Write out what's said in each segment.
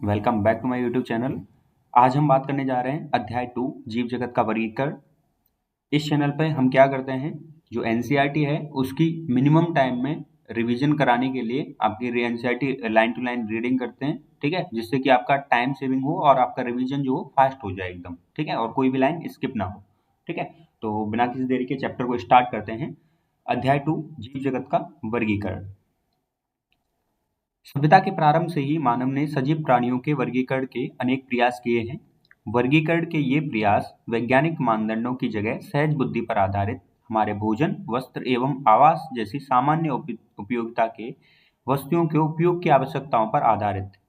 Welcome back to my YouTube channel. आज हम बात करने जा रहे हैं अध्याय 2 जीव जगत का वर्गीकरण। इस चैनल पे हम क्या करते हैं, जो एनसीईआरटी है उसकी मिनिमम टाइम में रिवीजन कराने के लिए आपकी NCERT line to line reading करते हैं, ठीक है, जिससे कि आपका टाइम सेविंग हो और आपका रिवीजन जो हो फास्ट हो जाए एकदम, ठीक है, और कोई भी लाइन स्किप ना हो, ठीक है। तो बिना किसी देरी के चैप्टर को स्टार्ट करते हैं। अध्याय 2 जीव जगत का वर्गीकरण। सभ्यता के प्रारंभ से ही मानव ने सजीव प्राणियों के वर्गीकरण के अनेक प्रयास किए हैं। वर्गीकरण के ये प्रयास वैज्ञानिक मानदंडों की जगह सहज बुद्धि पर आधारित हमारे भोजन, वस्त्र एवं आवास जैसी सामान्य उपयोगिता के वस्तुओं के उपयोग की आवश्यकताओं पर आधारित थे।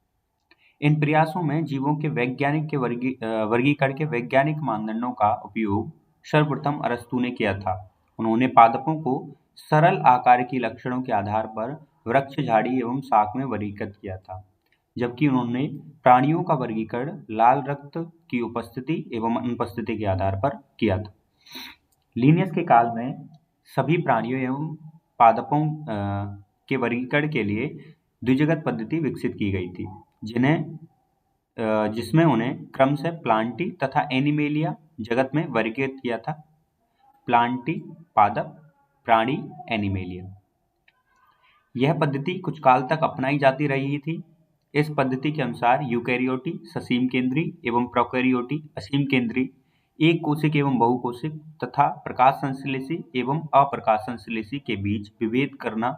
इन प्रयासों में जीवों के वर्गीकरण के वैज्ञानिक मानदंडों का उपयोग सर्वप्रथम अरस्तू ने किया था। उन्होंने पादपों को सरल आकार की लक्षणों के आधार पर वृक्ष, झाड़ी एवं शाख में वर्गीकृत किया था, जबकि उन्होंने प्राणियों का वर्गीकरण लाल रक्त की उपस्थिति एवं अनुपस्थिति के आधार पर किया था। लिनियस के काल में सभी प्राणियों एवं पादपों के वर्गीकरण के लिए द्विजगत पद्धति विकसित की गई थी, जिसमें उन्हें क्रमशः प्लांटी तथा एनिमेलिया जगत में वर्गीकृत किया था। प्लांटी पादप, प्राणी एनिमेलिया। यह पद्धति कुछ काल तक अपनाई जाती रही थी। इस पद्धति के अनुसार यूकैरियोटी ससीम केंद्री एवं प्रोकैरियोटी असीम केंद्री, एक कोशिक एवं बहुकोशिक तथा प्रकाश संश्लेषी एवं अप्रकाश संश्लेषी के बीच विभेद करना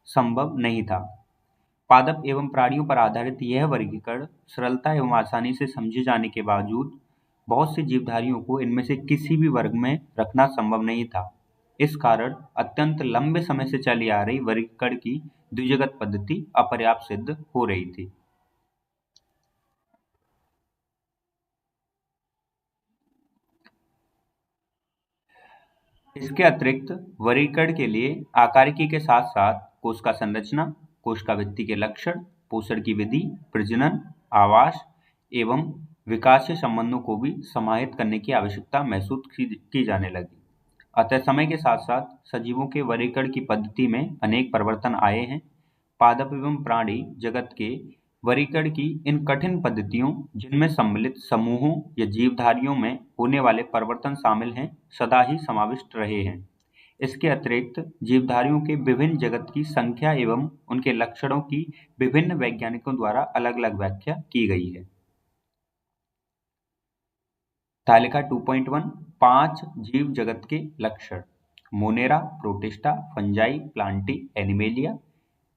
संभव नहीं था। पादप एवं प्राणियों पर आधारित यह वर्गीकरण सरलता एवं आसानी से समझे जाने के बावजूद बहुत से जीवधारियों को इनमें से किसी भी वर्ग में रखना संभव नहीं था। इस कारण अत्यंत लंबे समय से चली आ रही वर्गीकरण की द्विजगत पद्धति अपर्याप्त सिद्ध हो रही थी। इसके अतिरिक्त वर्गीकरण के लिए आकारिकी के साथ साथ कोश का संरचना, कोश का भित्ति के लक्षण, पोषण की विधि, प्रजनन, आवास एवं विकासीय संबंधों को भी समाहित करने की आवश्यकता महसूस की जाने लगी। अतः समय के साथ साथ सजीवों के वर्गीकरण की पद्धति में अनेक परिवर्तन आए हैं। पादप एवं प्राणी जगत के वर्गीकरण की इन कठिन पद्धतियों, जिनमें सम्मिलित समूहों या जीवधारियों में होने वाले परिवर्तन शामिल हैं, सदा ही समाविष्ट रहे हैं। इसके अतिरिक्त जीवधारियों के विभिन्न जगत की संख्या एवं उनके लक्षणों की विभिन्न वैज्ञानिकों द्वारा अलग-अलग व्याख्या की गई है। तालिका 2.1 5 जीव जगत के लक्षण। Monera, protista, fungi, Plantae, animalia.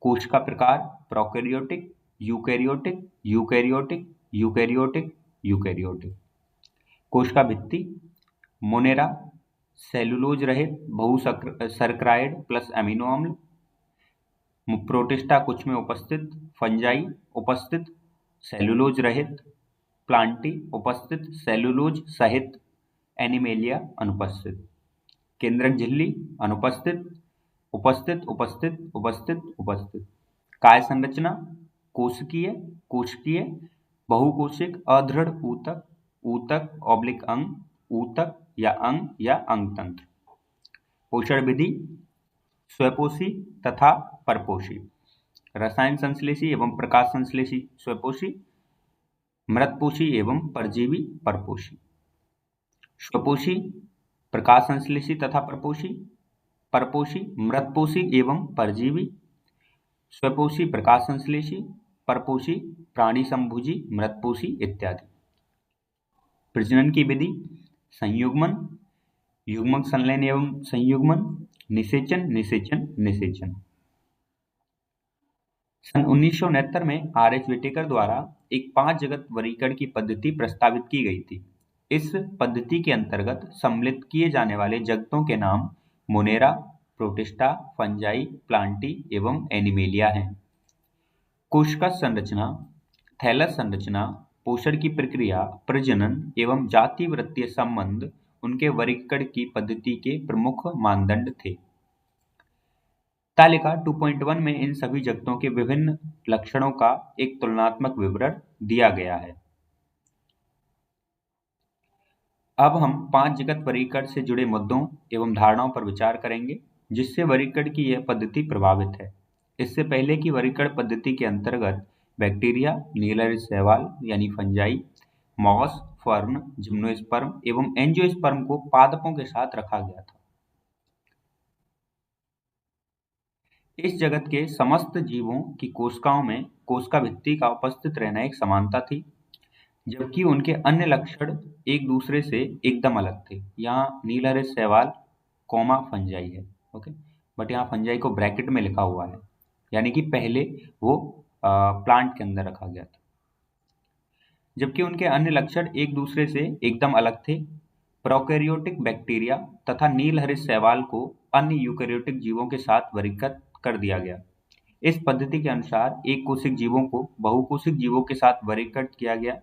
कोश का प्रकार prokaryotic, eukaryotic, eukaryotic, eukaryotic, eukaryotic. कोश का भित्ति मोनेरा सेलुलोज रहित बहुसर्कराइड प्लस अमीनो अम्ल। प्रोटिस्टा कुछ में उपस्थित, फंजाई उपस्थित सेलुलोज रहित, प्लांटी उपस्थित सेलुलोज सहित, एनिमेलिया अनुपस्थित। केंद्रक झिल्ली अनुपस्थित, उपस्थित उपस्थित उपस्थित उपस्थित। काय संरचना कोशिकीय, कोशिकीय, बहुकोशिक, अदृढ़ ऊतक, ऊतक ऑब्लिक अंग, ऊतक या अंग तंत्र। पोषण विधि स्वपोषी तथा परपोषी, रसायन संश्लेषी एवं प्रकाश संश्लेषी स्वपोषी, मृतपोषी एवं परजीवी परपोषी। स्वपोषी प्रकाश संश्लेषी तथा परपोषी, परपोषी मृतपोषी एवं परजीवी, स्वपोषी प्रकाश संश्लेषी, परपोषी प्राणी संभोजी मृतपोषी इत्यादि। प्रजनन की विधि संयुग्मन, युग्मक संलयन एवं संयुग्मन, निषेचन निषेचन निषेचन। सन 1969 में आर.एच. व्हिटेकर द्वारा एक 5 जगत वर्गीकरण की पद्धति प्रस्तावित की गई थी। इस पद्धति के अंतर्गत सम्मिलित किए जाने वाले जगतों के नाम मोनेरा, प्रोटिस्टा, फंजाई, प्लांटी एवं एनिमेलिया हैं। कोशिका संरचना, थैलस संरचना, पोषण की प्रक्रिया, प्रजनन एवं जाति वृत्तीय संबंध उनके वर्गीकरण की पद्धति के प्रमुख मानदंड थे। तालिका 2.1 में इन सभी जगतों के विभिन्न लक्षणों का एक तुलनात्मक विवरण दिया गया है। अब हम 5 जगत वर्गीकरण से जुड़े मुद्दों एवं धारणाओं पर विचार करेंगे, जिससे वर्गीकरण की यह पद्धति प्रभावित है। इससे पहले की वर्गीकरण पद्धति के अंतर्गत बैक्टीरिया, नीलहरी शैवाल यानी फंजाई, मॉस, फर्न, जिम्नोस्पर्म एवं एंजियोस्पर्म को पादपों के साथ रखा गया था। इस जगत के समस्त जीवों की कोशिकाओं में कोशिका भित्ति का उपस्थित रहना एक समानता थी, जबकि उनके अन्य लक्षण एक दूसरे से एकदम अलग थे। यहाँ नीलहरे शैवाल कॉमा फंजाई है, ओके, बट यहाँ फंजाई को ब्रैकेट में लिखा हुआ है, यानी कि पहले वो प्लांट के अंदर रखा गया था, जबकि उनके अन्य लक्षण एक दूसरे से एकदम अलग थे। प्रोकैरियोटिक बैक्टीरिया तथा नीलहरित शैवाल को अन्य यूकैरियोटिक जीवों के साथ वर्गीकृत कर दिया गया। इस पद्धति के अनुसार एक कोशिक जीवों को बहुकोशिक जीवों के साथ वर्गीकृत किया गया,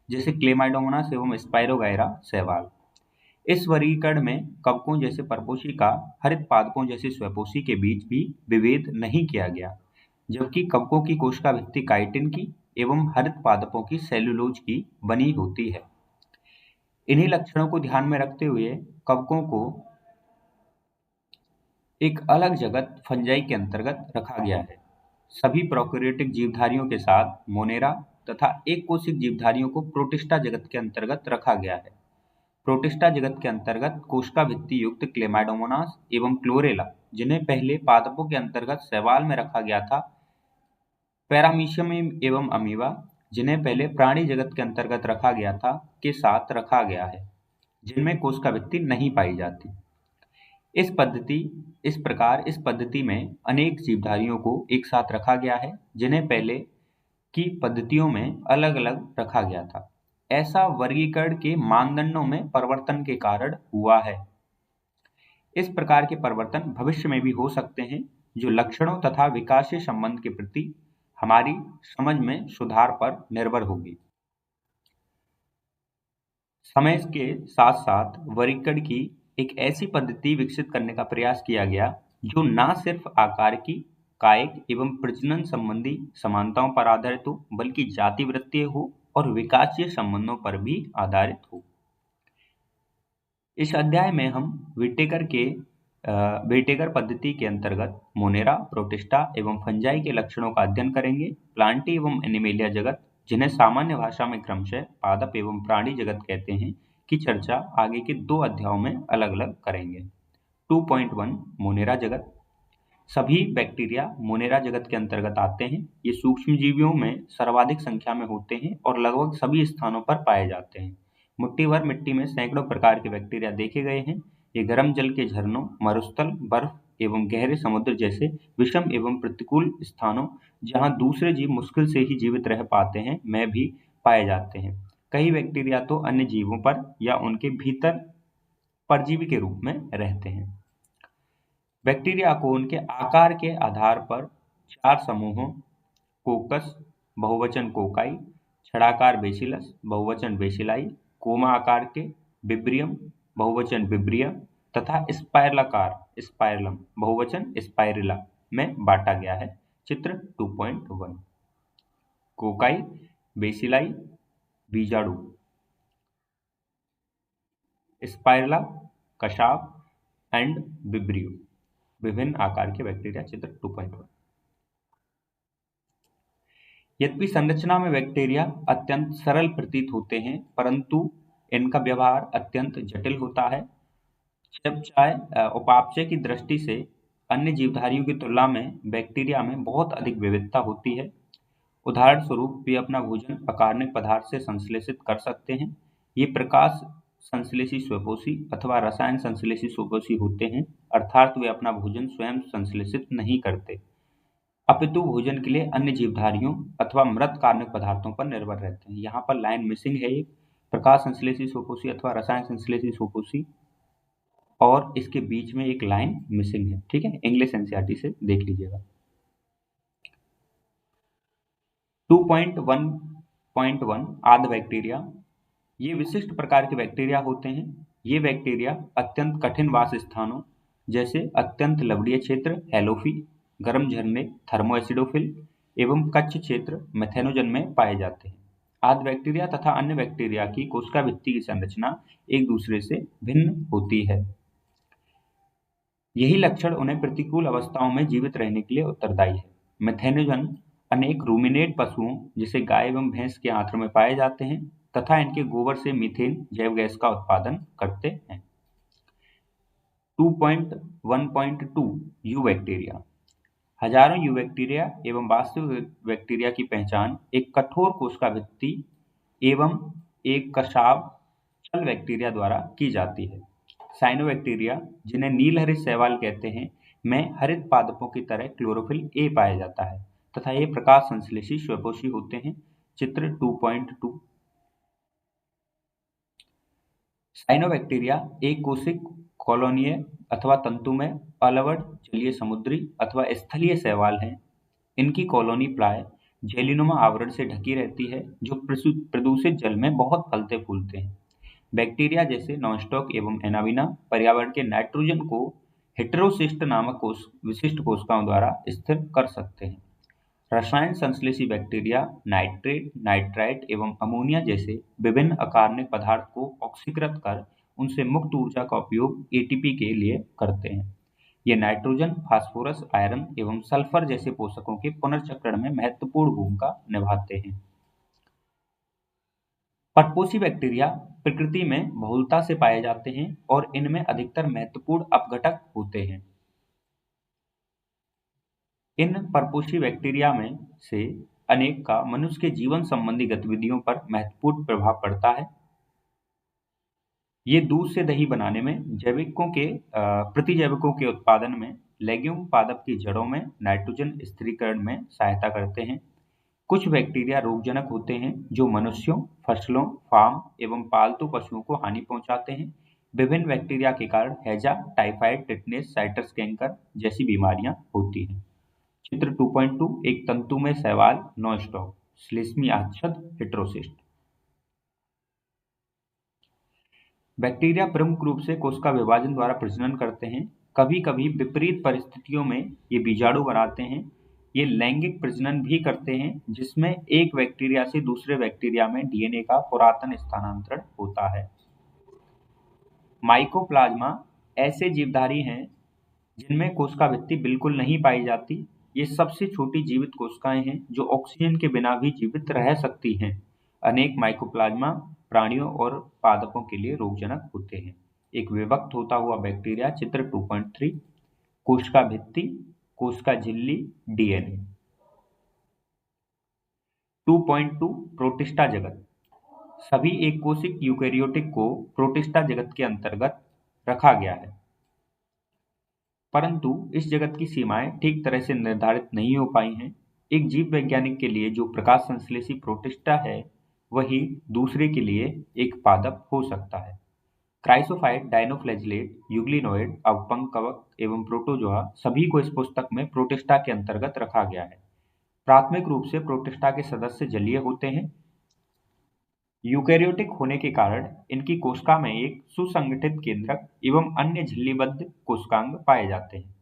जैसे क्लेमाइडोमोनास एवं स्पाइरोगाइरा शैवाल। इस वर्गीकरण में कवकों जैसे परपोषिका, हरित पादपों जैसे स्वपोषी के बीच भी विभेद नहीं किया गया, जबकि कवकों की कोशिका भित्ति काइटिन की एवं हरित पादपों की सेल्यूलोज की बनी होती है। इन्हीं लक्षणों को ध्यान में रखते हुए कवकों को एक अलग जगत फंजाई के अंतर्गत रखा गया है। सभी प्रोकैरियोटिक जीवधारियों के साथ मोनेरा तथा एक कोशिक जीवधारियों को प्रोटिस्टा जगत के अंतर्गत रखा गया है। प्रोटिस्टा जगत के अंतर्गत कोशिका भित्ति युक्त क्लेमाइडोमोनास एवं क्लोरेला, जिन्हें पहले पादपों के अंतर्गत शैवाल में रखा गया था, पैरामीशियम एवं अमीबा, जिन्हें पहले प्राणी जगत के अंतर्गत रखा गया था, के साथ रखा गया है, जिनमें कोशिका भित्ति नहीं पाई जाती। इस प्रकार इस पद्धति में अनेक जीवधारियों को एक साथ रखा गया है, जिन्हें पहले की पद्धतियों में अलग अलग रखा गया था। ऐसा वर्गीकरण के मानदंडों में परिवर्तन के कारण हुआ है। इस प्रकार के परिवर्तन भविष्य में भी हो सकते हैं, जो लक्षणों तथा विकासीय संबंध के प्रति हमारी समझ में सुधार पर निर्भर होगी। समय के साथ साथ वर्गीकरण की एक ऐसी पद्धति विकसित करने का प्रयास किया गया, जो न सिर्फ आकार की, कायिक एवं प्रजनन संबंधी समानताओं पर आधारित हो, बल्कि जाति वृत्तीय हो और विकासीय संबंधों पर भी आधारित हो। इस अध्याय में हम व्हिटेकर पद्धति के अंतर्गत मोनेरा, प्रोटिस्टा एवं फंजाई के लक्षणों का अध्ययन करेंगे। प्लांटी एवं एनिमेलिया जगत, जिन्हें सामान्य भाषा में क्रमशः पादप एवं प्राणी जगत कहते हैं, की चर्चा आगे के 2 अध्यायों में अलग अलग करेंगे। 2.1 मोनेरा जगत। सभी बैक्टीरिया मोनेरा जगत के अंतर्गत आते हैं। ये सूक्ष्मजीवियों में सर्वाधिक संख्या में होते हैं और लगभग सभी स्थानों पर पाए जाते हैं। मुट्ठी भर मिट्टी में सैकड़ों प्रकार के बैक्टीरिया देखे गए हैं। ये गर्म जल के झरनों, मरुस्थल, बर्फ एवं गहरे समुद्र जैसे विषम एवं प्रतिकूल स्थानों, जहां दूसरे जीव मुश्किल से ही जीवित रह पाते हैं, में भी पाए जाते हैं। कई बैक्टीरिया तो अन्य जीवों पर या उनके भीतर परजीवी के रूप में रहते हैं। बैक्टीरिया को उनके आकार के आधार पर 4 समूहों, कोकस बहुवचन कोकाई, छड़ाकार बेसिलस बहुवचन बेसिलाई, कोमा आकार के विब्रियम बहुवचन विब्रिया तथा स्पाइरलाकार स्पाइरलम बहुवचन स्पाइरिला में बांटा गया है। चित्र 2.1। कोकाई, बेसिलाई बीजाणु, स्पाइरला कशाप एंड विब्रियो विभिन्न आकार के बैक्टीरिया। चित्र 2.1। यद्यपि संरचना में बैक्टीरिया अत्यंत सरल प्रतीत होते हैं, परंतु इनका व्यवहार अत्यंत जटिल होता है। जब चाहे उपापचय की दृष्टि से अन्य जीवधारियों की तुलना में बैक्टीरिया में बहुत अधिक विविधता होती है। उदाहरण स्वरूप वे अपना भोजन अकार्बनिक पदार्थ से संश्लेषित कर सकते हैं। ये प्रकाश संश्लेषी स्वपोषी अथवा रसायन संश्लेषी स्वपोषी होते हैं, अर्थात वे अपना भोजन स्वयं संश्लेषित नहीं करते, अपितु भोजन के लिए अन्य जीवधारियों अथवा मृत कार्बनिक पदार्थों पर निर्भर रहते हैं। यहाँ पर लाइन मिसिंग है, एक प्रकाश संश्लेषी स्वपोषी अथवा रसायन संश्लेषी स्वपोषी, और इसके बीच में एक लाइन मिसिंग है। ठीक है, इंग्लिश एनसीईआरटी से देख लीजिएगा। 2.1.1 आद बैक्टीरिया। ये विशिष्ट प्रकार के बैक्टीरिया होते हैं। ये बैक्टीरिया अत्यंत कठिन वास स्थानों जैसे अत्यंत लवणीय क्षेत्र हेलोफी, गर्म झरने थर्मोएसिडोफिल एवं कच्छ क्षेत्र मेथेनोजन में पाए जाते हैं। आद बैक्टीरिया तथा अन्य बैक्टीरिया की कोशिका भित्ति की संरचना एक दूसरे से भिन्न होती है। यही लक्षण उन्हें प्रतिकूल अवस्थाओं में जीवित रहने के लिए उत्तरदायी है। मेथेनोजन अनेक रूमिनेट पशुओं जैसे गाय एवं भैंस के आंत्र में पाए जाते हैं तथा इनके गोबर से मीथेन जैव गैस का उत्पादन करते हैं। 2.1.2 यू बैक्टीरिया। हजारों यू बैक्टीरिया एवं वास्तविक बैक्टीरिया की पहचान एक कठोर कोशिका भित्ति एवं एक कशाव छल बैक्टीरिया द्वारा की जाती है। साइनोबैक्टीरिया, जिन्हें नीलहरित शैवाल कहते हैं, में हरित पादपों की तरह क्लोरोफिल ए पाया जाता है तथा ये प्रकाश संश्लेषी स्वपोषी होते हैं। चित्र 2.2। साइनोबैक्टीरिया एक कोशिक कॉलोनीय अथवा तंतुमय अलवड जलीय समुद्री अथवा स्थलीय शैवाल हैं। इनकी कॉलोनी प्राय जेलीनुमा आवरण से ढकी रहती है जो प्रदूषित जल में बहुत फलते फूलते हैं। बैक्टीरिया जैसे नॉनस्टॉक एवं एनाविना पर्यावरण के नाइट्रोजन को हेटेरोसिस्ट नामक विशिष्ट कोशिकाओं द्वारा स्थिर कर सकते हैं। रसायन संश्लेषी बैक्टीरिया नाइट्रेट, नाइट्राइट एवं अमोनिया जैसे विभिन्न अकार्बनिक पदार्थ को ऑक्सीकृत कर उनसे मुक्त ऊर्जा का उपयोग एटीपी के लिए करते हैं। ये नाइट्रोजन, फास्फोरस, आयरन एवं सल्फर जैसे पोषकों के पुनर्चक्रण में महत्वपूर्ण भूमिका निभाते हैं। परपोषी बैक्टीरिया प्रकृति में बहुलता से पाए जाते हैं और इनमें अधिकतर महत्वपूर्ण अपघटक होते हैं। इन परपोषी बैक्टीरिया में से अनेक का मनुष्य के जीवन संबंधी गतिविधियों पर महत्वपूर्ण प्रभाव पड़ता है। ये दूध से दही बनाने में, प्रतिजैविकों के उत्पादन में, लेग्यूम पादप की जड़ों में नाइट्रोजन स्थिरीकरण में सहायता करते हैं। कुछ बैक्टीरिया रोगजनक होते हैं जो मनुष्यों, फसलों, फार्म एवं पालतू पशुओं को हानि पहुंचाते हैं। विभिन्न बैक्टीरिया के कारण हैजा, टाइफाइड, टिटनेस, साइटस कैंकर जैसी बीमारियां होती हैं। चित्र 2.2 एक तंतुमय शैवाल नॉनस्टॉक श्लेष्मी आच्छद हेटेरोसिस्ट। बैक्टीरिया प्रमुख रूप से कोशिका विभाजन द्वारा प्रजनन करते हैं। कभी-कभी विपरीत परिस्थितियों में ये बीजाणु बनाते हैं। ये लैंगिक प्रजनन भी करते हैं जिसमें एक बैक्टीरिया से दूसरे बैक्टीरिया में डीएनए का पुरातन स्थानांतरण होता है। माइकोप्लाज्मा ऐसे जीवधारी हैं जिनमें कोशिका भित्ति बिल्कुल नहीं पाई जाती। ये सबसे छोटी जीवित कोशिकाएं हैं जो ऑक्सीजन के बिना भी जीवित रह सकती हैं। अनेक माइकोप्लाज्मा प्राणियों और पादपों के लिए रोगजनक होते हैं। एक विभक्त होता हुआ बैक्टीरिया। चित्र 2.3 कोशिका भित्ति, कोशिका झिल्ली, डीएनए। 2.2 प्रोटिस्टा जगत। सभी एक कोशिक यूकेरियोटिक को प्रोटिस्टा जगत के अंतर्गत रखा गया है, परंतु इस जगत की सीमाएं ठीक तरह से निर्धारित नहीं हो पाई हैं। एक जीव वैज्ञानिक के लिए जो प्रकाश संश्लेषी प्रोटिस्टा है, वही दूसरे के लिए एक पादप हो सकता है। क्राइसोफाइट, डायनोफ्लैजिलेट, यूग्लिनोइड, अवपंक कवक एवं प्रोटोजोआ सभी को इस पुस्तक में प्रोटिस्टा के अंतर्गत रखा गया है। प्राथमिक रूप से प्रोटिस्टा के सदस्य जलीय होते हैं। यूकेरियोटिक होने के कारण इनकी कोशिका में एक सुसंगठित केंद्रक एवं अन्य झिल्लीबद्ध कोशिकांग पाए जाते हैं।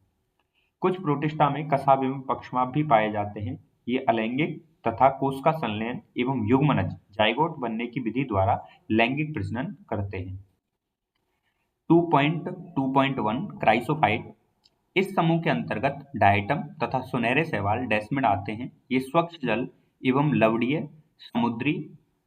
कुछ प्रोटिस्टा में कसाव एवं पक्षमाप भी पाए जाते हैं। ये अलैंगिक तथा कोशिका संलयन एवं युग्मनज जाइगोट बनने की विधि द्वारा लैंगिक प्रजनन करते हैं। 2.2.1 क्राइसोफाइट। इस समूह के अंतर्गत डायटम तथा सुनहरे शैवाल डेस्मिड आते हैं। ये स्वच्छ जल एवं लवणीय समुद्री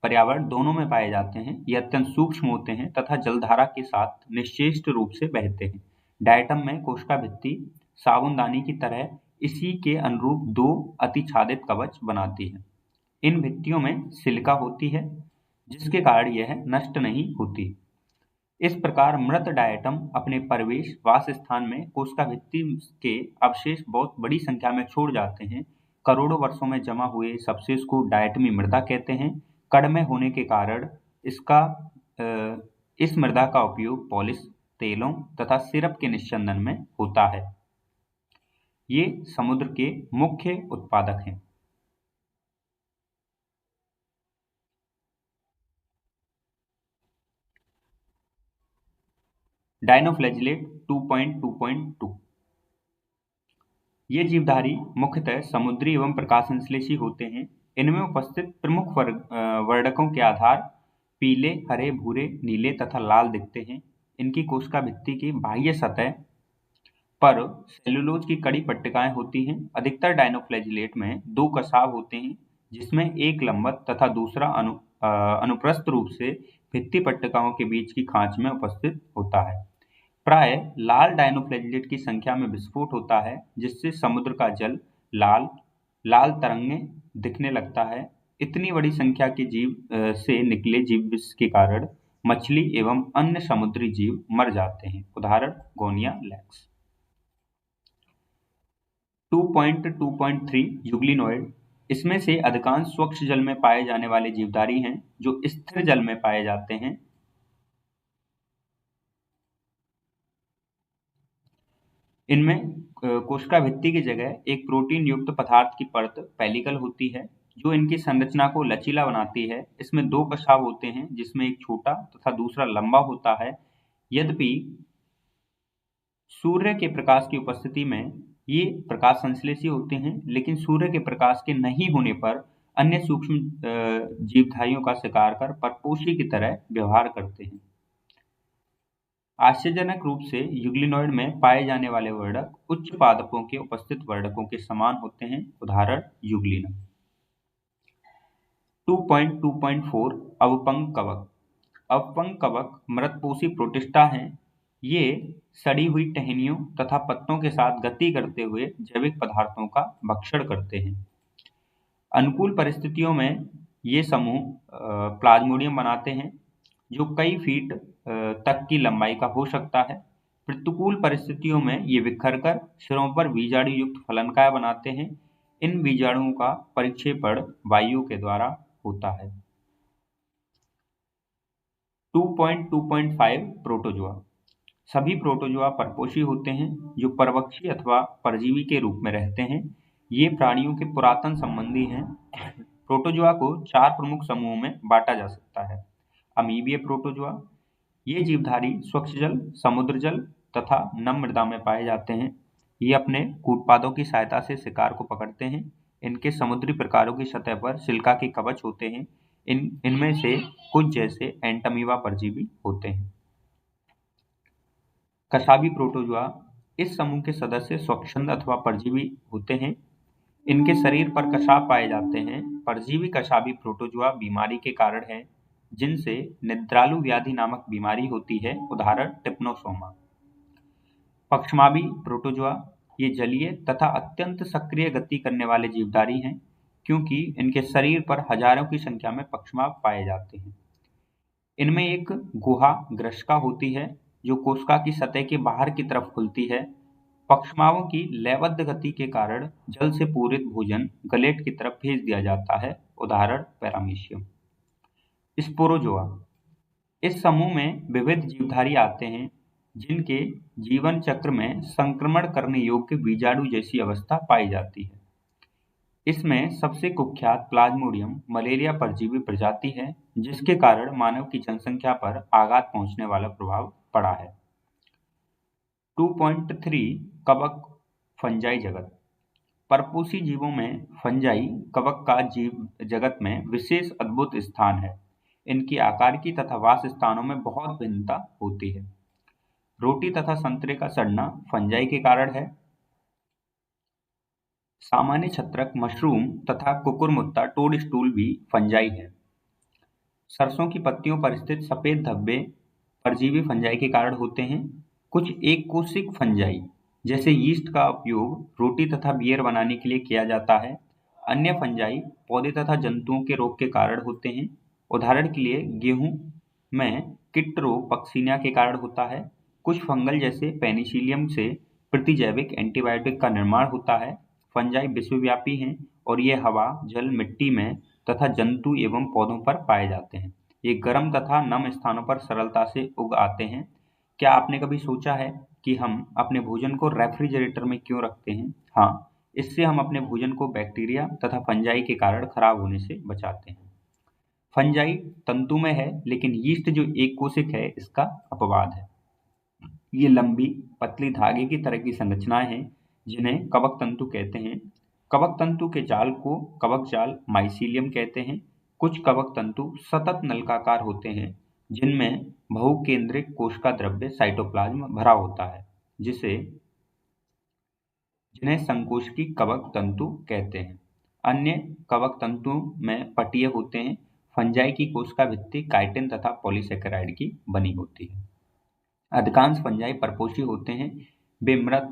पर्यावरण दोनों में पाए जाते हैं। ये अत्यंत सूक्ष्म होते हैं तथा जलधारा के साथ निश्चेष्ट रूप से बहते हैं। डायटम में कोशिका भित्ति साबुनदानी की तरह इसी के अनुरूप दो अतिछादित कवच बनाती है। इन भित्तियों में सिलिका होती है जिसके कारण यह नष्ट नहीं होती। इस प्रकार मृत डायटम अपने परिवेश वास स्थान में कोशिका भित्ति के अवशेष बहुत बड़ी संख्या में छोड़ जाते हैं। करोड़ों वर्षों में जमा हुए इस अवशेष को डायटमी मृदा कहते हैं। कड़मे होने के कारण इस मृदा का उपयोग पॉलिश, तेलों तथा सिरप के निस्यंदन में होता है। ये समुद्र के मुख्य उत्पादक हैं। डायनोफ्लैजिलेट 2.2.2 ये जीवधारी मुख्यतः समुद्री एवं प्रकाश संश्लेषी होते हैं। इनमें उपस्थित प्रमुख वर्णकों के आधार पीले, हरे, भूरे, नीले तथा लाल दिखते हैं। इनकी कोशिका भित्ति की बाह्य सतह पर सेलुलोज की कड़ी पट्टिकाएं होती हैं। अधिकतर डायनोफ्लैजिलेट में दो कसाव होते हैं, जिसमें एक लंबवत तथा दूसरा अनुप्रस्थ रूप से भित्ति पट्टिकाओं के बीच की खांच में उपस्थित होता है। प्राय लाल डायनोफ्लैजिलेट की संख्या में विस्फोट होता है, जिससे समुद्र का जल लाल लाल तरंगें दिखने लगता है। इतनी बड़ी संख्या के जीव से निकले जीव विष के कारण मछली एवं अन्य समुद्री जीव मर जाते हैं। उदाहरण गोनिया लैक्स। 2.2.3 यूग्लिनोइड। इसमें से अधिकांश स्वच्छ जल में पाए जाने वाले जीवधारी हैं, जो स्थिर जल में पाए जाते हैं। इनमें कोशिका भित्ति की जगह एक प्रोटीन युक्त पदार्थ की परत पेलिकल होती है, जो इनकी संरचना को लचीला बनाती है। इसमें दो कशाव होते हैं, जिसमें एक छोटा तथा दूसरा लंबा होता है। यद्यपि सूर्य के प्रकाश की उपस्थिति में ये प्रकाश संश्लेषी होते हैं, लेकिन सूर्य के प्रकाश के नहीं होने पर अन्य सूक्ष्म जीवधारियों का शिकार कर परपोषी की तरह व्यवहार करते हैं। आश्चर्यजनक रूप से यूग्लिनोइड में पाए जाने वाले वर्णक उच्च पादपों के उपस्थित वर्णकों के समान होते हैं। उदाहरण यूग्लिना। 2.2.4 अवपंक कवक। अवपंक कवक मृतपोषी प्रोटिस्टा हैं। ये सड़ी हुई टहनियों तथा पत्तों के साथ गति करते हुए जैविक पदार्थों का भक्षण करते हैं। अनुकूल परिस्थितियों में ये समूह प्लाज्मोडियम बनाते हैं, जो कई फीट तक की लंबाई का हो सकता है। प्रतिकूल परिस्थितियों में ये बिखरकर सिरों पर बीजाणु युक्त फलनकाय बनाते हैं। इन बीजाणुओं का परिक्षेपण वायु के द्वारा होता है। 2.2.5 प्रोटोजोआ। सभी प्रोटोजोआ परपोषी होते हैं, जो परभक्षी अथवा परजीवी के रूप में रहते हैं। ये प्राणियों के पुरातन संबंधी हैं। प्रोटोजोआ को चार प्रमुख समूहों में बांटा जा सकता है। अमीबीय प्रोटोजोआ। ये जीवधारी स्वच्छ जल, समुद्र जल तथा नम मृदा में पाए जाते हैं। ये अपने कूटपादों की सहायता से शिकार को पकड़ते हैं। इनके समुद्री प्रकारों की सतह पर सिल्का के कवच होते हैं। इनमें से कुछ जैसे एंटमीबा परजीवी होते हैं। कशाबी प्रोटोजोआ। इस समूह के सदस्य स्वच्छंद अथवा परजीवी होते हैं। इनके शरीर पर कशाब पाए जाते हैं। परजीवी कशाबी प्रोटोजोआ बीमारी के कारण है, जिनसे निद्रालु व्याधि नामक बीमारी होती है। उदाहरण टिप्नोसोमा। पक्षमावी प्रोटोजोआ। ये जलीय तथा अत्यंत सक्रिय गति करने वाले जीवधारी हैं, क्योंकि इनके शरीर पर हजारों की संख्या में पक्षमाव पाए जाते हैं। इनमें एक गुहा ग्रशिका होती है, जो कोशिका की सतह के बाहर की तरफ खुलती है। पक्षमावों की लयबद्ध गति के कारण जल से पूरित भोजन गलेट की तरफ भेज दिया जाता है। उदाहरण पैरामीशियम। स्पोरोजोआ। इस समूह में विविध जीवधारी आते हैं, जिनके जीवन चक्र में संक्रमण करने योग्य बीजाणु जैसी अवस्था पाई जाती है। इसमें सबसे कुख्यात प्लाज्मोडियम मलेरिया परजीवी प्रजाति है, जिसके कारण मानव की जनसंख्या पर आघात पहुंचने वाला प्रभाव पड़ा है। 2.3 कवक फंजाई जगत। परपोषी जीवों में फंजाई कवक का जीव जगत में विशेष अद्भुत स्थान है। इनकी आकार की तथा वास स्थानों में बहुत भिन्नता होती है। रोटी तथा संतरे का सड़ना फंजाई के कारण है। सामान्य छत्रक मशरूम तथा कुकुरमुत्ता टोडस्टूल भी फंजाई है। सरसों की पत्तियों पर स्थित सफेद धब्बे परजीवी फंजाई के कारण होते हैं। कुछ एक कोशिक फंजाई जैसे यीस्ट का उपयोग रोटी तथा बियर बनाने के लिए किया जाता है। अन्य फंजाई पौधे तथा जंतुओं के रोग के कारण होते हैं। उदाहरण के लिए गेहूं में कीट रोग पक्सीनिया के कारण होता है। कुछ फंगल जैसे पेनिसिलियम से प्रतिजैविक एंटीबायोटिक का निर्माण होता है। फंजाई विश्वव्यापी हैं और ये हवा, जल, मिट्टी में तथा जंतु एवं पौधों पर पाए जाते हैं। ये गर्म तथा नम स्थानों पर सरलता से उग आते हैं। क्या आपने कभी सोचा है कि हम अपने भोजन को रेफ्रिजरेटर में क्यों रखते हैं? हाँ, इससे हम अपने भोजन को बैक्टीरिया तथा फंजाई के कारण खराब होने से बचाते हैं। फंजाई तंतु में है, लेकिन यीस्ट जो एक कोशिक है, इसका अपवाद है। ये लंबी पतली धागे की तरह की संरचनाएं हैं, जिन्हें कवक तंतु कहते हैं। कवक तंतु के जाल को कवक जाल माइसीलियम कहते हैं। कुछ कवक तंतु सतत नलिकाकार होते हैं, जिनमें बहुकेंद्रिक कोशिका द्रव्य साइटोप्लाज्म भरा होता है, जिसे जिन्हें संकोचकी कवक तंतु कहते हैं। अन्य कवक तंतुओं में पटीय होते हैं। फंजाई की कोशिका भित्ति काइटिन तथा पॉलीसेकेराइड की बनी होती है। अधिकांश फंजाई परपोषी होते हैं। वे मृत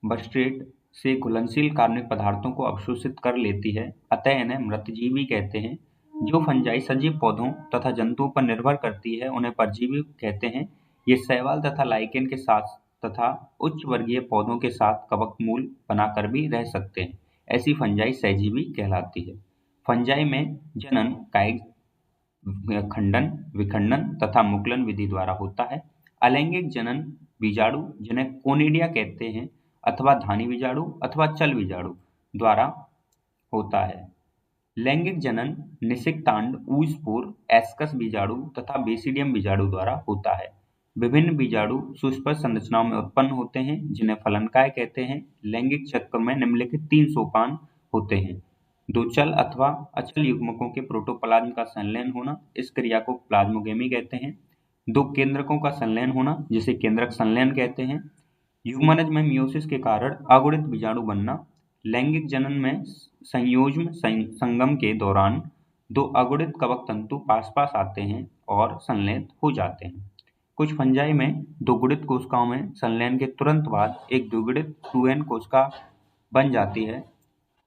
बस्ट्रेट से घुलनशील कार्बनिक पदार्थों को अवशोषित कर लेती है, अतः इन्हें मृतजीवी कहते हैं। जो फंजाई सजीव पौधों तथा जंतुओं पर निर्भर करती है उन्हें परजीवी कहते हैं। ये शैवाल तथा लाइकेन के साथ तथा उच्च वर्गीय पौधों के साथ कवक मूल बनाकर भी रह सकते हैं। ऐसी फंजाई सहजीवी कहलाती है। फंजाई में जनन कायिक खंडन, विखंडन तथा मुकुलन विधि द्वारा होता है। अलैंगिक जनन बीजाणु, जिन्हें कोनिडिया कहते हैं, अथवा धानी बीजाणु अथवा चल बीजाणु द्वारा होता है। लैंगिक जनन निषिक्तांड, ऊसपोर, एस्कस बीजाणु तथा बेसिडियम बीजाणु द्वारा होता है। विभिन्न बीजाणु सुस्पष्ट संरचनाओं में उत्पन्न होते हैं, जिन्हें फलनकाय कहते हैं। लैंगिक चक्र में निम्नलिखित 3 सोपान होते हैं। दो चल अथवा अचल युग्मकों के प्रोटोप्लाज्म का संलयन होना, इस क्रिया को प्लाज्मोगेमी कहते हैं। दो केंद्रकों का संलयन होना, जिसे केंद्रक संलयन कहते हैं। युग्मनज में मियोसिस के कारण अगुणित बीजाणु बनना। लैंगिक जनन में संयोज्म संगम के दौरान दो अगुणित कवक तंतु पास-पास आते हैं और संलयित हो जाते हैं। कुछ फंजाई में दो गुणित कोशिकाओं में संलयन के तुरंत बाद एक द्विगुणित 2n कोशिका बन जाती है।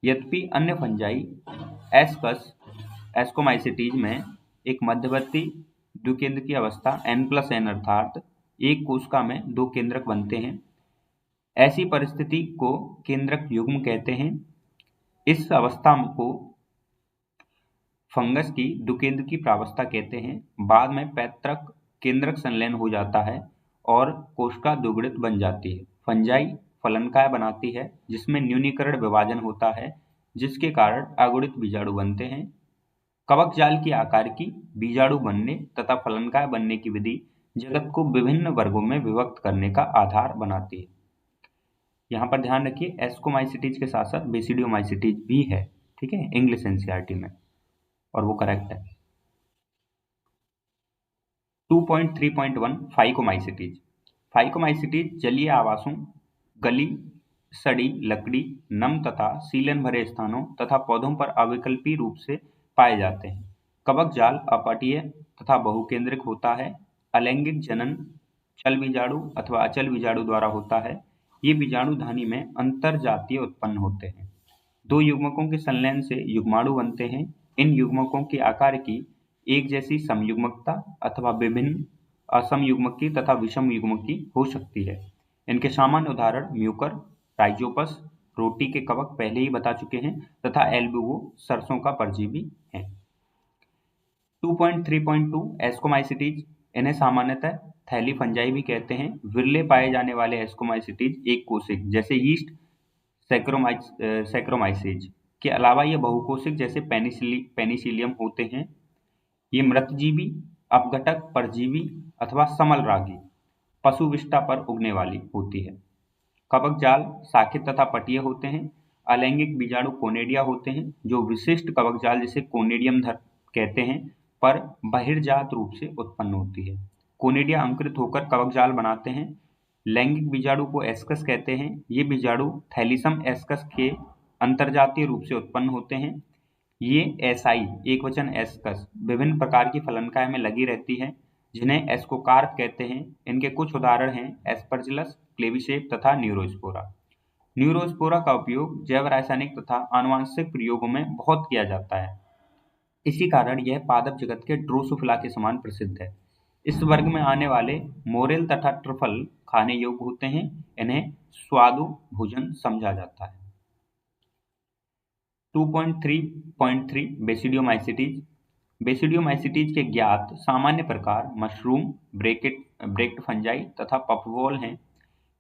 यद्यपि अन्य फंजाई एस्कस एस्कोमाइसिटीज में एक मध्यवर्ती द्विकेंद्रकीय अवस्था n+n अर्थात एक कोशिका में दो केंद्रक बनते हैं। ऐसी परिस्थिति को केंद्रक युग्म कहते हैं। इस अवस्था को फंगस की द्विकेंद्रकीय प्रावस्था कहते हैं। बाद में पैतृक केंद्रक संलयन हो जाता है और कोशिका द्विगुणित बन जाती है। फंजाई फलनकाय बनाती है, जिसमें न्यूनीकरण विभाजन होता है, जिसके कारण अगुणित बीजाणु बनते हैं। कवक जाल की आकार की बीजाणु बनने तथा फलनकाय बनने की विधि जगत को विभिन्न वर्गों में विभक्त करने का आधार बनाती है। यहाँ पर ध्यान रखिए, एस्कोमाइसिटीज के साथ साथ बेसिडियोमाइसिटीज भी है, ठीक है, इंग्लिश एनसीईआरटी में, और वो करेक्ट है। 2.3.1 फाइकोमाइसिटीज। फाइकोमाइसिटीज जलीय आवासों, गली सड़ी लकड़ी, नम तथा सीलन भरे स्थानों तथा पौधों पर अवैकल्पिक रूप से पाए जाते हैं। कवक जाल अपटीय तथा बहुकेंद्रिक होता है। अलैंगिक जनन चल बीजाणु अथवा अचल बीजाणु द्वारा होता है। ये बीजाणु धानी में अंतरजातीय उत्पन्न होते हैं। दो युग्मकों के संलयन से युग्माणु बनते हैं। इन युग्मकों के आकार की एक जैसी समयुग्मकता अथवा विभिन्न असमयुग्मकी तथा विषम युग्मकी हो सकती है। इनके सामान्य उदाहरण म्यूकर, राइजोपस, रोटी के कवक पहले ही बता चुके हैं, तथा एल्बुओ सरसों का परजीवी है। 2.3.2 एस्कोमाइसिटीज। इन्हें सामान्यतः थैली फंजाई भी कहते हैं। विरले पाए जाने वाले एस्कोमाइसिटीज एक कोशिक जैसे यीस्ट सैक्रोमाइसेज के अलावा ये बहुकोशिक जैसे पेनिसिलियम होते हैं। ये मृतजीवी, अपघटक, परजीवी अथवा समलरागी पशु विष्ठा पर उगने वाली होती है। कवक जाल शाखित तथा पटीय होते हैं। अलैंगिक बीजाणु कोनेडिया होते हैं, जो विशिष्ट कवक जाल जिसे कोनेडियम कहते हैं पर बहिर्जात रूप से उत्पन्न होती है। कोनेडिया अंकुरित होकर कवक जाल बनाते हैं। लैंगिक बीजाणु को एस्कस कहते हैं। ये बीजाणु थैलीसम एस्कस के अंतरजातीय रूप से उत्पन्न होते हैं। ये एसाई एकवचन एस्कस विभिन्न प्रकार की फलनकाय में लगी रहती है, जिन्हें एस्कोकार्प कहते हैं। इनके कुछ उदाहरण हैं एस्परजिलस, क्लेविशेप तथा न्यूरोस्पोरा। न्यूरोस्पोरा का उपयोग जैव रासायनिक तथा आनुवंशिक प्रयोगों में बहुत किया जाता है। इसी कारण यह पादप जगत के ड्रोसोफिला के समान प्रसिद्ध है। इस वर्ग में आने वाले मोरेल तथा ट्रफल खाने योग्य होते हैं। इन्हें स्वादु भोजन समझा जाता है। 2.3.3 बेसिडियोमाइसिटीज। बेसिडियोमाइसिटीज के ज्ञात सामान्य प्रकार मशरूम, ब्रेक्ट फंजाई तथा पफबॉल हैं।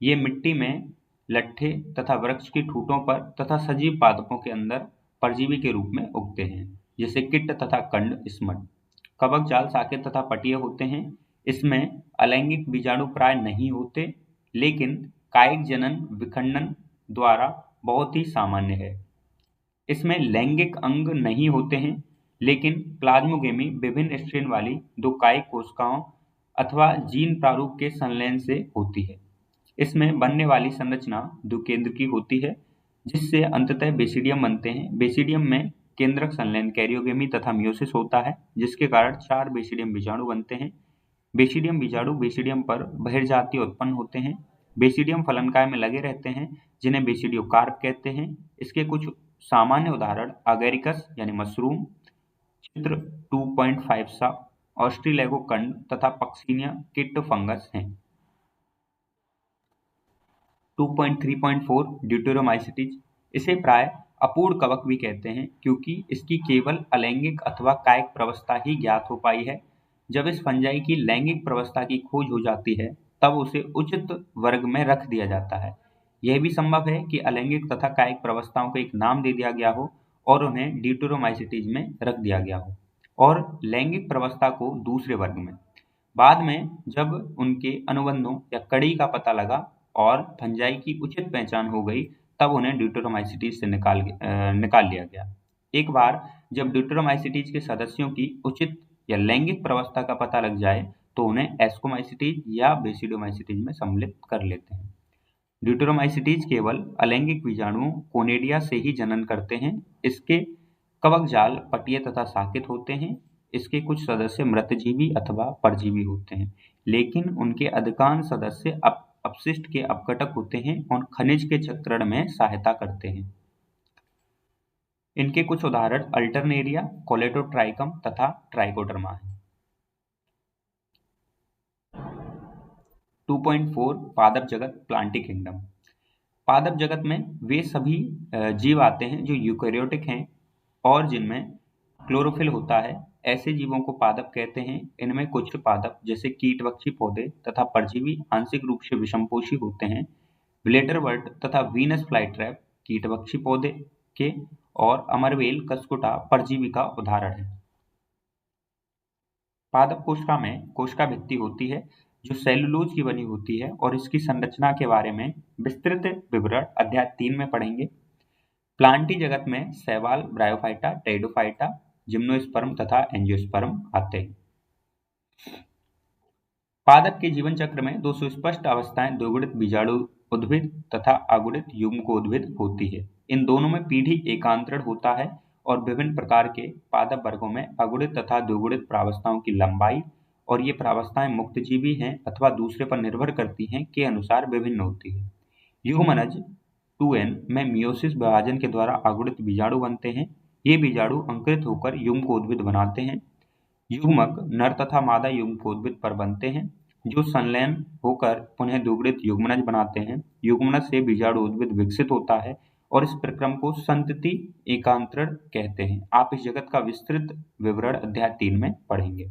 ये मिट्टी में लट्ठे तथा वृक्ष की ठूंठों पर तथा सजीव पादपों के अंदर परजीवी के रूप में उगते हैं, जैसे किट तथा कंड स्मट। कवक जाल शाखित तथा पटीय होते हैं। इसमें अलैंगिक बीजाणु प्राय नहीं होते, लेकिन कायिक जनन विखंडन द्वारा बहुत ही सामान्य है। इसमें लैंगिक अंग नहीं होते हैं, लेकिन प्लाज्मोगेमी विभिन्न स्ट्रेन वाली दो कायिक कोशिकाओं अथवा जीन प्रारूप के संलयन से होती है। इसमें बनने वाली संरचना द्विकेंद्र की होती है, जिससे अंततः बेसिडियम बनते हैं। बेसिडियम में केंद्रक संलयन कैरियोगेमी तथा मियोसिस होता है, जिसके कारण 4 बेसिडियम बीजाणु बनते हैं। बेसिडियम बीजाणु बेसिडियम पर बहिर्जातीय उत्पन्न होते हैं। बेसिडियम फलनकाय में लगे रहते हैं, जिन्हें बेसिडियोकार्प कहते हैं। इसके कुछ सामान्य उदाहरण अगेरिकस यानी मशरूम, चित्र 2.5 सा, ऑस्ट्रीलेगोकंड तथा पक्सिनिया किट फंगस हैं। 2.3.4 ड्यूटेरोमाइसिटीज, इसे प्राय अपूर्ण कवक भी कहते हैं, क्योंकि इसकी केवल अलैंगिक अथवा कायिक प्रवस्था ही ज्ञात हो पाई है। जब इस फंजाई की लैंगिक प्रवस्था की खोज हो जाती है, तब उसे उचित वर्ग में रख दिया जाता है। यह भी संभव है कि अलैंगिक तथा कायिक प्रवस्थाओं को एक नाम दे दिया गया हो और उन्हें ड्यूटेरोमाइसिटीज में रख दिया गया हो, और लैंगिक प्रवस्था को दूसरे वर्ग में। बाद में जब उनके अनुबंधों या कड़ी का पता लगा और फंजाई की उचित पहचान हो गई, तब उन्हें ड्यूटेरोमाइसिटीज से निकाल लिया गया। एक बार जब ड्यूटेरोमाइसिटीज के सदस्यों की उचित या लैंगिक प्रवस्था का पता लग जाए, तो उन्हें एस्कोमाइसिटीज या बेसिडोमाइसिटीज में सम्मिलित कर लेते हैं। ड्यूटेरोमाइसिटीज केवल अलैंगिक बीजाणुओं कोनेडिया से ही जनन करते हैं। इसके कवक जाल पटीय तथा शाखित होते हैं। इसके कुछ सदस्य मृतजीवी अथवा परजीवी होते हैं, लेकिन उनके अधिकांश सदस्य अपशिष्ट के अपघटक होते हैं और खनिज के चक्रण में सहायता करते हैं। इनके कुछ उदाहरण अल्टरनेरिया, कोलेटोट्राइकम तथा ट्राइकोडर्मा हैं। 2.4 पादप जगत प्लांटी किंगडम। पादप जगत में वे सभी जीव आते हैं जो यूकेरियोटिक हैं और जिनमें क्लोरोफिल होता है। ऐसे जीवों को पादप कहते हैं। इनमें कुछ पादप जैसे कीटभक्षी पौधे तथा परजीवी आंशिक रूप से विषमपोषी होते हैं। ब्लेटरवर्ट तथा वीनस फ्लाईट्रैप कीटभक्षी पौधे के और अमरवेल कस्कुटा परजीवी का उदाहरण है। पादप कोशिका में कोशिका भित्ति होती है, जो सेलुलोज की बनी होती है, और इसकी संरचना के बारे में विस्तृत विवरण अध्याय 3 में पढ़ेंगे। प्लांटी जगत में शैवाल, ब्रायोफाइटा, टेरिडोफाइटा, जिम्नोस्पर्म तथा एंजियोस्पर्म आते हैं। पादप के जीवन चक्र में दो सुस्पष्ट अवस्थाएं द्विगुणित बीजाणु उद्भिद तथा अगुणित युग्मकोद्भिद होती है। इन दोनों में पीढ़ी एकांतरण होता है और विभिन्न प्रकार के पादप वर्गों में अगुणित तथा द्विगुणित प्रावस्थाओं की लंबाई और ये प्रावस्थाएं मुक्तजीवी हैं अथवा दूसरे पर निर्भर करती हैं के अनुसार विभिन्न होती है। युग्मनज 2n में मियोसिस विभाजन के द्वारा अगुणित बीजाणु बनते हैं। ये बीजाणु अंकुरित होकर युग्मकोद्भिद बनाते हैं। युग्मक नर तथा मादा युग्मकोद्भिद पर बनते हैं, जो संलयन होकर पुनः द्विगुणित युग्मनज बनाते हैं। युग्मनज से बीजाणु उद्भिद विकसित होता है और इस प्रक्रम को संतति एकांतरण कहते हैं। आप इस जगत का विस्तृत विवरण अध्याय 3 में पढ़ेंगे।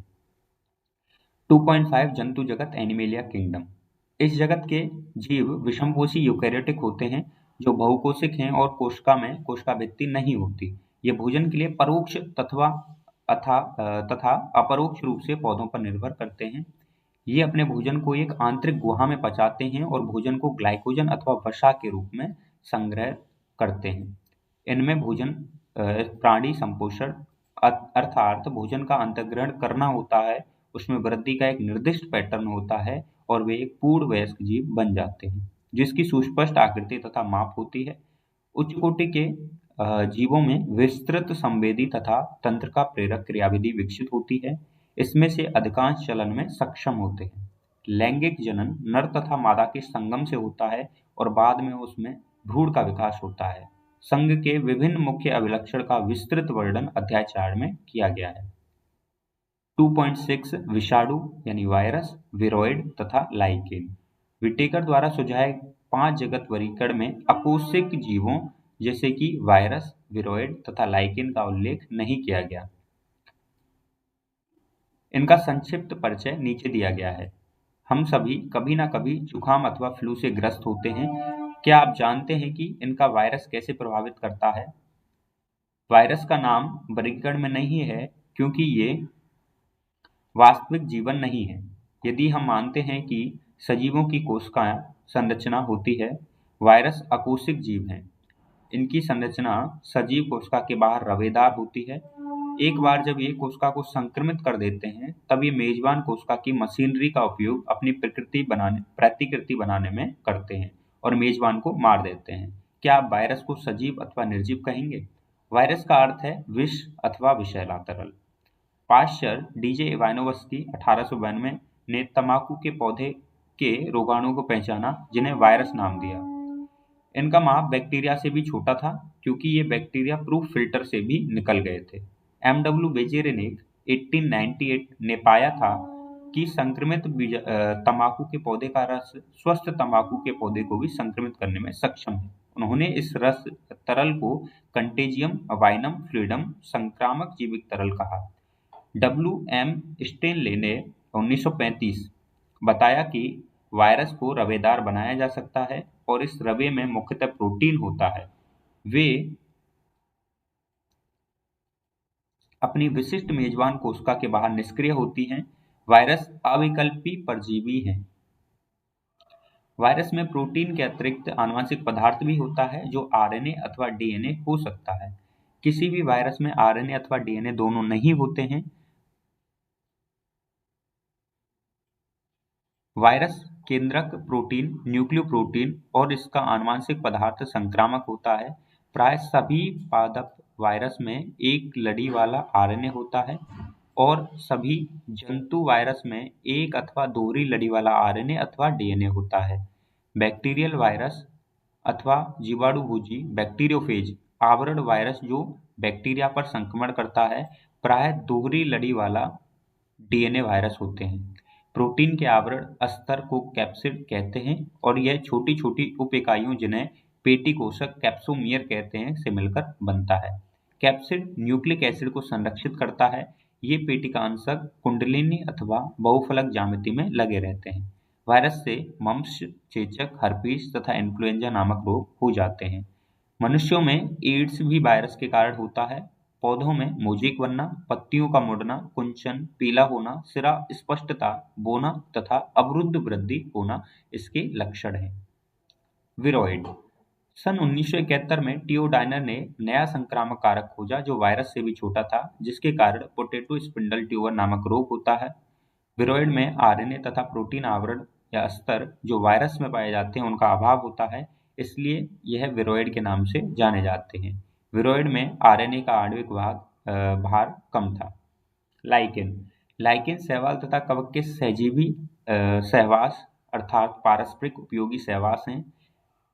2.5 जंतु जगत एनिमेलिया किंगडम। इस जगत के जीव विषमपोषी यूकेरियोटिक होते हैं, जो बहुकोशिक हैं और कोशिका में कोशिका भित्ति नहीं होती। ये भोजन के लिए परोक्ष तथा अपरोक्ष रूप से पौधों पर निर्भर करते हैं। ये अपने भोजन को एक आंतरिक गुहा में पचाते हैं और भोजन को ग्लाइकोजन अथवा वसा के रूप में संग्रह करते हैं। इनमें भोजन प्राणी संपोषण अर्थात भोजन का अंतर्ग्रहण करना होता है, उसमें वृद्धि का एक निर्दिष्ट पैटर्न होता है और वे एक पूर्ण वयस्क जीव बन जाते हैं, जिसकी सुस्पष्ट आकृति तथा माप होती है। उच्च कोटि के जीवों में विस्तृत संवेदी तथा तंत्र का प्रेरक क्रियाविधि विकसित होती है। इसमें से अधिकांश चलन में सक्षम होते हैं। लैंगिक जनन नर तथा मादा के संगम से होता है और बाद में उसमें भ्रूण का विकास होता है। संघ के विभिन्न मुख्य अभिलक्षण का विस्तृत वर्णन अध्याय 4 में किया गया है। 2.6 विषाणु यानी वायरस, विरोइड तथा लाइकेन। विटेकर द्वारा सुझाए 5 जगत वर्गीकरण में अकोशिक जीवों जैसे कि वायरस, विरोइड तथा लाइकेन का उल्लेख नहीं किया गया। इनका संक्षिप्त परिचय नीचे दिया गया है। हम सभी कभी ना कभी जुकाम अथवा फ्लू से ग्रस्त होते हैं। क्या आप जानते हैं कि इनका वायरस कैसे प्रभावित करता है? वायरस का नाम वर्गीकरण में नहीं है, क्योंकि ये वास्तविक जीवन नहीं है। यदि हम मानते हैं कि सजीवों की कोशिका संरचना होती है, वायरस अकोशिक जीव हैं। इनकी संरचना सजीव कोशिका के बाहर रवेदार होती है। एक बार जब ये कोशिका को संक्रमित कर देते हैं, तब ये मेजबान कोशिका की मशीनरी का उपयोग अपनी प्रतिकृति बनाने में करते हैं और मेजबान को मार देते हैं। क्या आप वायरस को सजीव अथवा निर्जीव कहेंगे? वायरस का अर्थ है विष अथवा विषैला तरल। पाश्चर डीजे इवानोव्स्की 1892 ने तंबाकू के पौधे के रोगाणु को पहचाना जिन्हें वायरस नाम दिया। इनका माप बैक्टीरिया से भी छोटा था क्योंकि ये बैक्टीरिया प्रूफ फिल्टर से भी निकल गए थे। एमडब्ल्यू बेजेरेनिक 1898 ने पाया था कि संक्रमित तंबाकू के पौधे का रस स्वस्थ तंबाकू के पौधे को भी संक्रमित करने में सक्षम है। उन्होंने इस रस तरल को कंटेजियम वाइनम फ्लूइडम संक्रामक जीवित तरल कहा। डब्ल्यू एम स्टेनले ने 1935 बताया कि वायरस को रवेदार बनाया जा सकता है और इस रवे में मुख्यतः प्रोटीन होता है। वे अपनी विशिष्ट मेजबान कोशिका के बाहर निष्क्रिय होती हैं। वायरस अविकल्पी परजीवी हैं। वायरस में प्रोटीन के अतिरिक्त आनुवंशिक पदार्थ भी होता है जो आरएनए अथवा डीएनए हो सकता है। किसी भी वायरस में आरएनए अथवा डीएनए दोनों नहीं होते हैं। वायरस केंद्रक प्रोटीन, न्यूक्लियोप्रोटीन और इसका आनुवंशिक पदार्थ संक्रामक होता है। प्राय सभी पादप वायरस में एक लड़ी वाला आरएनए होता है और सभी जंतु वायरस में एक अथवा दोहरी लड़ी वाला आरएनए अथवा डीएनए होता है। बैक्टीरियल वायरस अथवा जीवाणुभोजी बैक्टीरियोफेज आवरण वायरस जो बैक्टीरिया पर संक्रमण करता है प्राय दोहरी लड़ी वाला डीएनए वायरस होते हैं। प्रोटीन के आवरण अस्तर को कैप्सिड कहते हैं और यह छोटी छोटी उप इकाइयों जिन्हें पेटिकोशक कैप्सोमियर कहते हैं से मिलकर बनता है। कैप्सिड न्यूक्लिक एसिड को संरक्षित करता है। ये पेटिकांशक कुंडलिनी अथवा बहुफलक ज्यामिति में लगे रहते हैं। वायरस से मम्प्स, चेचक, हर्पीस तथा इन्फ्लुएंजा नामक रोग हो जाते हैं। मनुष्यों में एड्स भी वायरस के कारण होता है। पौधों में मोज़ेक बनना, पत्तियों का मुड़ना, कुंचन, पीला होना, सिरा स्पष्टता, बोना तथा अवरुद्ध वृद्धि होना इसके लक्षण हैं। विरोइड सन 1971 में टीओ डायनर ने नया संक्रामक कारक खोजा जो वायरस से भी छोटा था, जिसके कारण पोटैटो स्पिंडल ट्यूबर नामक रोग होता है। विरोइड में आरएनए तथा प्रोटीन आवरण या स्तर जो वायरस में पाए जाते हैं उनका अभाव होता है, इसलिए यह विरोइड के नाम से जाने जाते हैं। विरोइड में आरएनए का आणविक भार कम था। लाइकेन लाइकेन शैवाल तथा कवक के सहजीवी सहवास अर्थात पारस्परिक उपयोगी सहवास हैं।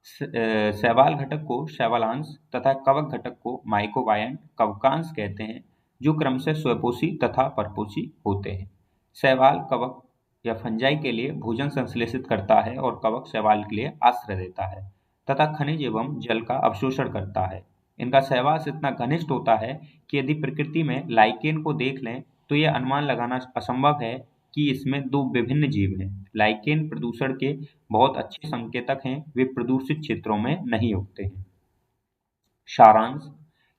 शैवाल घटक को शैवालांश तथा कवक घटक को माइकोबायंट कवकांश कहते हैं, जो क्रमशः स्वपोषी तथा परपोषी होते हैं। शैवाल कवक या फंजाई के लिए भोजन संश्लेषित करता है और कवक शैवाल के लिए आश्रय देता है तथा खनिज एवं जल का अवशोषण करता है। इनका सहवास इतना घनिष्ठ होता है कि यदि प्रकृति में लाइकेन को देख लें तो यह अनुमान लगाना असंभव है कि इसमें दो विभिन्न जीव हैं। लाइकेन प्रदूषण के बहुत अच्छे संकेतक हैं, वे प्रदूषित क्षेत्रों में नहीं उगते हैं। सारांश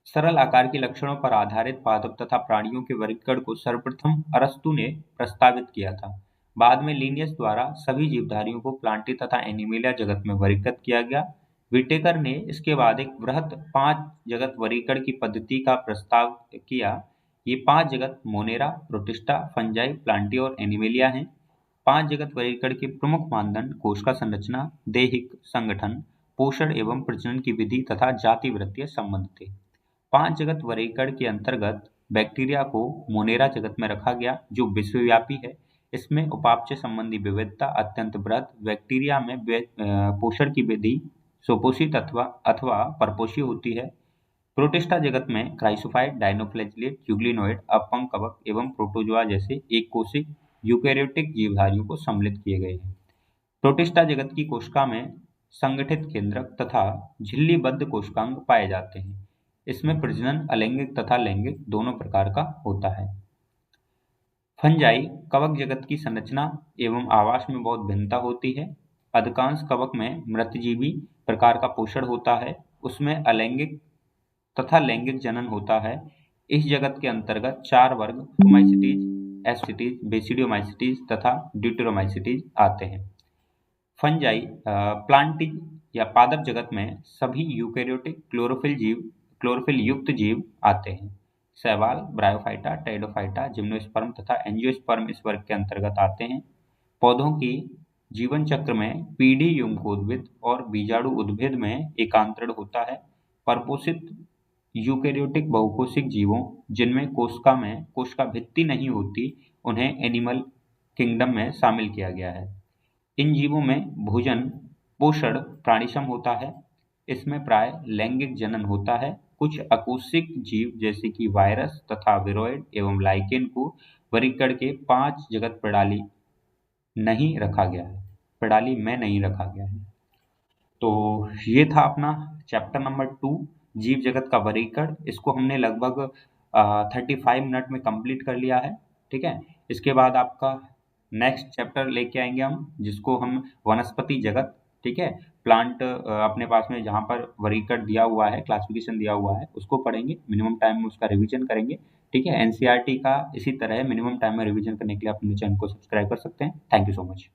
सरल आकार के लक्षणों पर आधारित पादप तथा प्राणियों के वर्गीकरण को सर्वप्रथम अरस्तु ने प्रस्तावित किया था। बाद में लिनियस द्वारा सभी जीवधारियों को प्लांटी तथा एनिमेलिया जगत में वर्गीकृत किया गया। विटेकर ने इसके बाद एक वृहत 5 जगत वर्गीकरण की पद्धति का प्रस्ताव किया। ये 5 जगत मोनेरा, प्रोटिस्टा, फंजाई, प्लांटी और एनिमेलिया हैं। 5 जगत वर्गीकरण के प्रमुख मानदंड कोशिका संरचना, दैहिक संगठन, पोषण एवं प्रजनन की विधि तथा जाति वृत्तीय संबंध थे। 5 जगत वर्गीकरण के अंतर्गत बैक्टीरिया को मोनेरा जगत में रखा गया जो विश्वव्यापी है। इसमें उपापचय संबंधी विविधता अत्यंत वृहद। बैक्टीरिया में पोषण की विधि स्वपोषित अथवा परपोषी होती है। प्रोटिस्टा जगत में क्राइसोफाइट, डायनोफ्लैजिलेट, यूग्लिनोइड, अपंग कवक एवं प्रोटोजोआ जैसे एक कोशिक यूकेरियोटिक जीवधारियों को सम्मिलित किए गए हैं। प्रोटिस्टा जगत की कोशिका में संगठित केंद्रक तथा झिल्लीबद्ध कोशिकांग पाए जाते हैं। इसमें प्रजनन अलैंगिक तथा लैंगिक दोनों प्रकार का होता है। फंजाई कवक जगत की संरचना एवं आवास में बहुत भिन्नता होती है। अधिकांश कवक में मृतजीवी प्रकार का पोषण होता है, उसमें अलैंगिक तथा लैंगिक जनन होता है। इस जगत के अंतर्गत 4 वर्ग फोमाइसिटीज, एस्सिटीज, बेसिडियोमाइसिटीज तथा ड्यूटेरोमाइसिटीज आते हैं। फंजाई प्लांटी या पादप जगत में सभी यूकेरियोटिक क्लोरोफिल युक्त जीव आते हैं। शैवाल, ब्रायोफाइटा, टेरिडोफाइटा, जिम्नोस्पर्म तथा एंजियोस्पर्म इस वर्ग के अंतर्गत आते हैं। पौधों की जीवन चक्र में पीढ़ी युग्मोद्भिद और बीजाणु उद्भिद में एकांतरण होता है। परपोषित यूकेरियोटिक बहुकोशिक जीवों जिनमें कोशिका भित्ति नहीं होती, उन्हें एनिमल किंगडम में शामिल किया गया है। इन जीवों में भोजन पोषण प्राणिसम होता है। इसमें प्राय लैंगिक जनन होता है। कुछ अकोशिक जीव जैसे कि वायरस तथा विरोइड एवं लाइकेन को वर्गीकरण के 5 जगत प्रणाली में नहीं रखा गया है। तो ये था अपना चैप्टर नंबर 2, जीव जगत का वर्गीकरण। इसको हमने लगभग 35 मिनट में कंप्लीट कर लिया है। ठीक है, इसके बाद आपका नेक्स्ट चैप्टर लेके आएंगे हम, जिसको हम वनस्पति जगत, ठीक है, प्लांट अपने पास में जहाँ पर वर्गीकरण दिया हुआ है, क्लासिफिकेशन दिया हुआ है, उसको पढ़ेंगे। मिनिमम टाइम में उसका रिवीजन करेंगे। ठीक है, एनसीईआरटी का इसी तरह मिनिमम टाइम में रिवीजन करने के लिए आप अपने चैनल को सब्सक्राइब कर सकते हैं। Thank you so much.